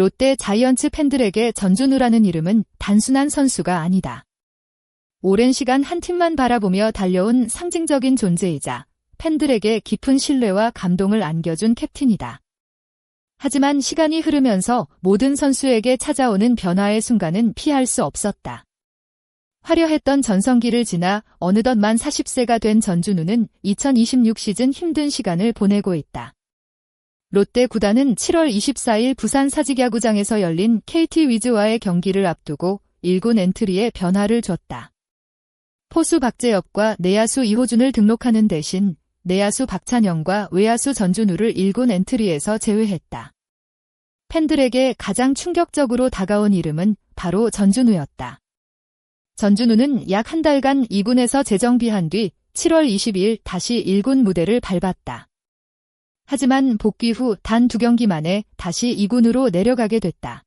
롯데 자이언츠 팬들에게 전준우라는 이름은 단순한 선수가 아니다. 오랜 시간 한 팀만 바라보며 달려온 상징적인 존재이자 팬들에게 깊은 신뢰와 감동을 안겨준 캡틴이다. 하지만 시간이 흐르면서 모든 선수에게 찾아오는 변화의 순간은 피할 수 없었다. 화려했던 전성기를 지나 어느덧 만 40세가 된 전준우는 2026 시즌 힘든 시간을 보내고 있다. 롯데 구단은 7월 24일 부산 사직야구장에서 열린 KT 위즈와의 경기를 앞두고 1군 엔트리에 변화를 줬다. 포수 박재엽과 내야수 이호준을 등록하는 대신 내야수 박찬영과 외야수 전준우를 1군 엔트리에서 제외했다. 팬들에게 가장 충격적으로 다가온 이름은 바로 전준우였다. 전준우는 약 한 달간 2군에서 재정비한 뒤 7월 22일 다시 1군 무대를 밟았다. 하지만 복귀 후 단 2경기 만에 다시 2군으로 내려가게 됐다.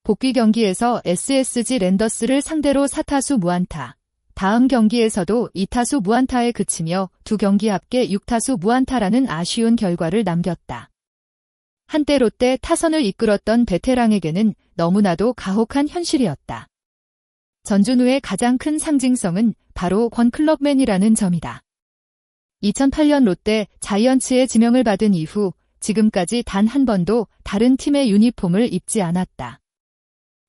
복귀 경기에서 SSG 랜더스를 상대로 4타수 무안타, 다음 경기에서도 2타수 무안타에 그치며 2경기 합계 6타수 무안타라는 아쉬운 결과를 남겼다. 한때 롯데 타선을 이끌었던 베테랑에게는 너무나도 가혹한 현실이었다. 전준우의 가장 큰 상징성은 바로 권클럽맨이라는 점이다. 2008년 롯데 자이언츠의 지명을 받은 이후 지금까지 단 한 번도 다른 팀의 유니폼을 입지 않았다.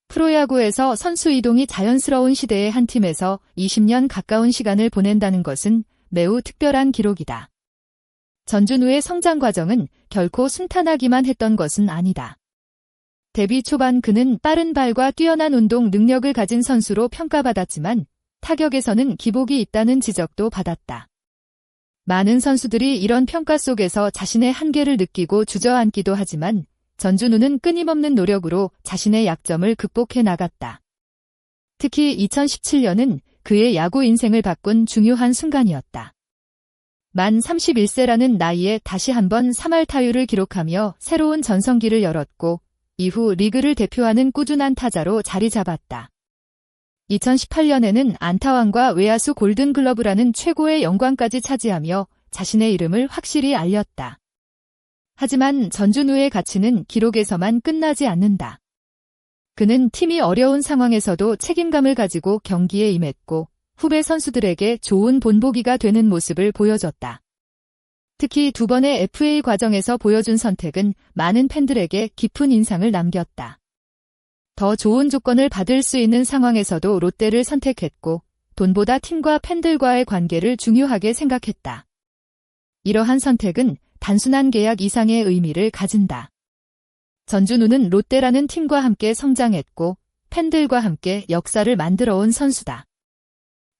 프로야구에서 선수 이동이 자연스러운 시대의 한 팀에서 20년 가까운 시간을 보낸다는 것은 매우 특별한 기록이다. 전준우의 성장 과정은 결코 순탄하기만 했던 것은 아니다. 데뷔 초반 그는 빠른 발과 뛰어난 운동 능력을 가진 선수로 평가받았지만 타격에서는 기복이 있다는 지적도 받았다. 많은 선수들이 이런 평가 속에서 자신의 한계를 느끼고 주저앉기도 하지만 전준우는 끊임없는 노력으로 자신의 약점을 극복해 나갔다. 특히 2017년은 그의 야구 인생을 바꾼 중요한 순간이었다. 만 31세라는 나이에 다시 한번 3할 타율을 기록하며 새로운 전성기를 열었고 이후 리그를 대표하는 꾸준한 타자로 자리 잡았다. 2018년에는 안타왕과 외야수 골든글러브라는 최고의 영광까지 차지하며 자신의 이름을 확실히 알렸다. 하지만 전준우의 가치는 기록에서만 끝나지 않는다. 그는 팀이 어려운 상황에서도 책임감을 가지고 경기에 임했고 후배 선수들에게 좋은 본보기가 되는 모습을 보여줬다. 특히 2번의 FA 과정에서 보여준 선택은 많은 팬들에게 깊은 인상을 남겼다. 더 좋은 조건을 받을 수 있는 상황에서도 롯데를 선택했고 돈보다 팀과 팬들과의 관계를 중요하게 생각했다. 이러한 선택은 단순한 계약 이상의 의미를 가진다. 전준우는 롯데라는 팀과 함께 성장했고 팬들과 함께 역사를 만들어온 선수다.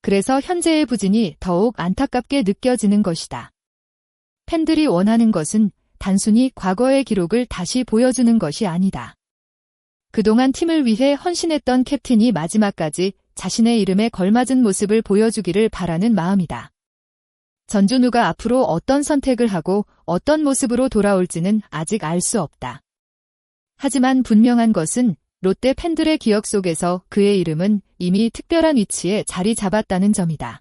그래서 현재의 부진이 더욱 안타깝게 느껴지는 것이다. 팬들이 원하는 것은 단순히 과거의 기록을 다시 보여주는 것이 아니다. 그동안 팀을 위해 헌신했던 캡틴이 마지막까지 자신의 이름에 걸맞은 모습을 보여주기를 바라는 마음이다. 전준우가 앞으로 어떤 선택을 하고 어떤 모습으로 돌아올지는 아직 알 수 없다. 하지만 분명한 것은 롯데 팬들의 기억 속에서 그의 이름은 이미 특별한 위치에 자리 잡았다는 점이다.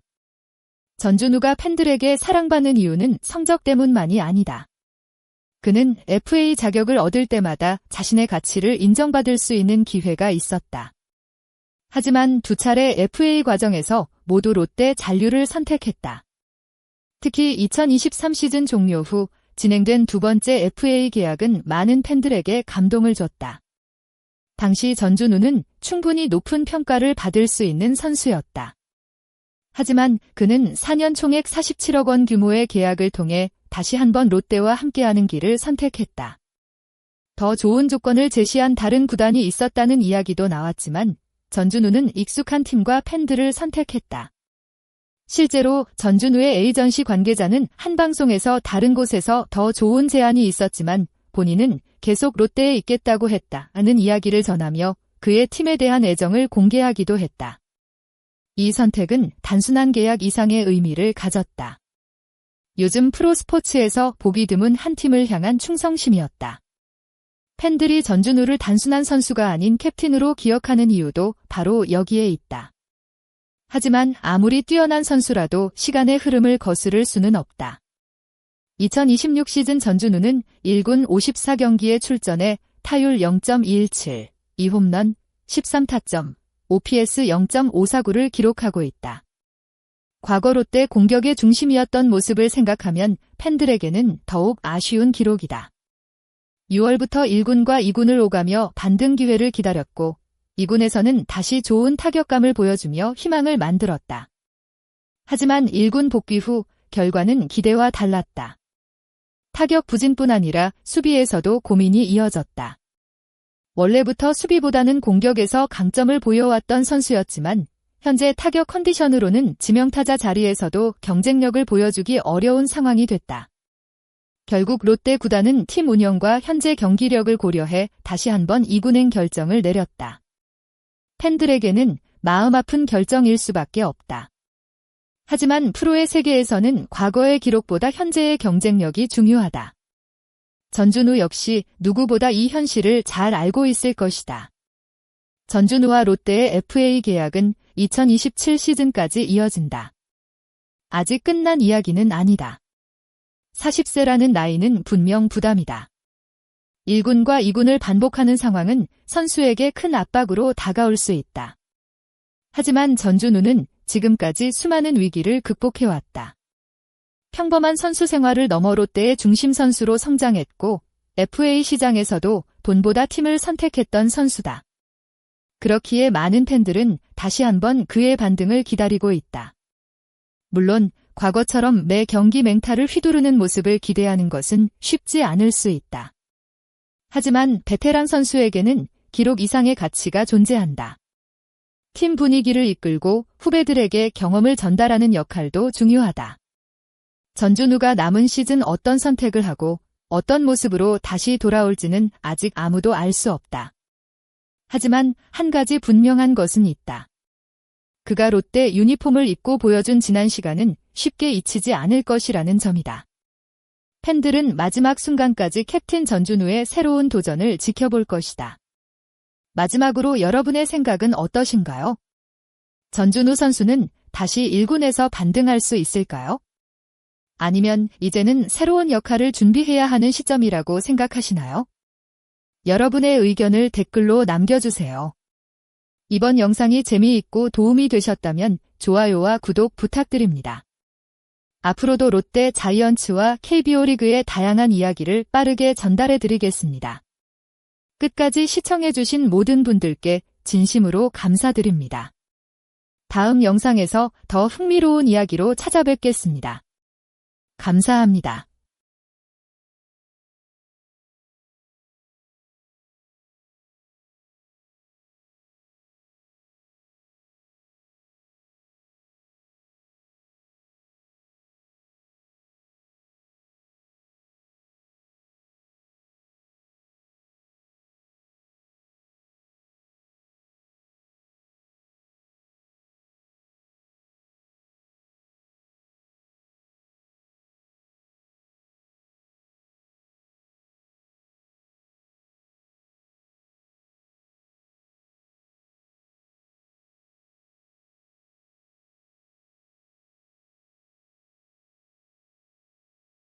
전준우가 팬들에게 사랑받는 이유는 성적 때문만이 아니다. 그는 FA 자격을 얻을 때마다 자신의 가치를 인정받을 수 있는 기회가 있었다. 하지만 2차례 FA 과정에서 모두 롯데 잔류를 선택했다. 특히 2023 시즌 종료 후 진행된 2번째 FA 계약은 많은 팬들에게 감동을 줬다. 당시 전준우는 충분히 높은 평가를 받을 수 있는 선수였다. 하지만 그는 4년 총액 47억 원 규모의 계약을 통해 다시 한번 롯데와 함께하는 길을 선택했다. 더 좋은 조건을 제시한 다른 구단이 있었다는 이야기도 나왔지만 전준우는 익숙한 팀과 팬들을 선택했다. 실제로 전준우의 에이전시 관계자는 한 방송에서 다른 곳에서 더 좋은 제안이 있었지만 본인은 계속 롯데에 있겠다고 했다는 이야기를 전하며 그의 팀에 대한 애정을 공개하기도 했다. 이 선택은 단순한 계약 이상의 의미를 가졌다. 요즘 프로스포츠에서 보기 드문 한 팀을 향한 충성심이었다. 팬들이 전준우를 단순한 선수가 아닌 캡틴으로 기억하는 이유도 바로 여기에 있다. 하지만 아무리 뛰어난 선수라도 시간의 흐름을 거스를 수는 없다. 2026 시즌 전준우는 1군 54경기에 출전해 타율 0.217, 2홈런, 13타점, OPS 0.549를 기록하고 있다. 과거 롯데 공격의 중심이었던 모습을 생각하면 팬들에게는 더욱 아쉬운 기록이다. 6월부터 1군과 2군을 오가며 반등 기회를 기다렸고 2군에서는 다시 좋은 타격감을 보여주며 희망을 만들었다. 하지만 1군 복귀 후 결과는 기대와 달랐다. 타격 부진뿐 아니라 수비에서도 고민이 이어졌다. 원래부터 수비보다는 공격에서 강점을 보여왔던 선수였지만 현재 타격 컨디션으로는 지명타자 자리에서도 경쟁력을 보여주기 어려운 상황이 됐다. 결국 롯데 구단은 팀 운영과 현재 경기력을 고려해 다시 한번 2군행 결정을 내렸다. 팬들에게는 마음 아픈 결정일 수밖에 없다. 하지만 프로의 세계에서는 과거의 기록보다 현재의 경쟁력이 중요하다. 전준우 역시 누구보다 이 현실을 잘 알고 있을 것이다. 전준우와 롯데의 FA 계약은 2027 시즌까지 이어진다. 아직 끝난 이야기는 아니다. 40세라는 나이는 분명 부담이다. 1군과 2군을 반복하는 상황은 선수에게 큰 압박으로 다가올 수 있다. 하지만 전준우는 지금까지 수많은 위기를 극복해왔다. 평범한 선수 생활을 넘어 롯데의 중심 선수로 성장했고 FA 시장에서도 돈보다 팀을 선택했던 선수다. 그렇기에 많은 팬들은 다시 한번 그의 반등을 기다리고 있다. 물론 과거처럼 매 경기 맹타를 휘두르는 모습을 기대하는 것은 쉽지 않을 수 있다. 하지만 베테랑 선수에게는 기록 이상의 가치가 존재한다. 팀 분위기를 이끌고 후배들에게 경험을 전달하는 역할도 중요하다. 전준우가 남은 시즌 어떤 선택을 하고 어떤 모습으로 다시 돌아올지는 아직 아무도 알 수 없다. 하지만 한 가지 분명한 것은 있다. 그가 롯데 유니폼을 입고 보여준 지난 시간은 쉽게 잊히지 않을 것이라는 점이다. 팬들은 마지막 순간까지 캡틴 전준우의 새로운 도전을 지켜볼 것이다. 마지막으로 여러분의 생각은 어떠신가요? 전준우 선수는 다시 1군에서 반등할 수 있을까요? 아니면 이제는 새로운 역할을 준비해야 하는 시점이라고 생각하시나요? 여러분의 의견을 댓글로 남겨주세요. 이번 영상이 재미있고 도움이 되셨다면 좋아요와 구독 부탁드립니다. 앞으로도 롯데 자이언츠와 KBO 리그의 다양한 이야기를 빠르게 전달해드리겠습니다. 끝까지 시청해주신 모든 분들께 진심으로 감사드립니다. 다음 영상에서 더 흥미로운 이야기로 찾아뵙겠습니다. 감사합니다.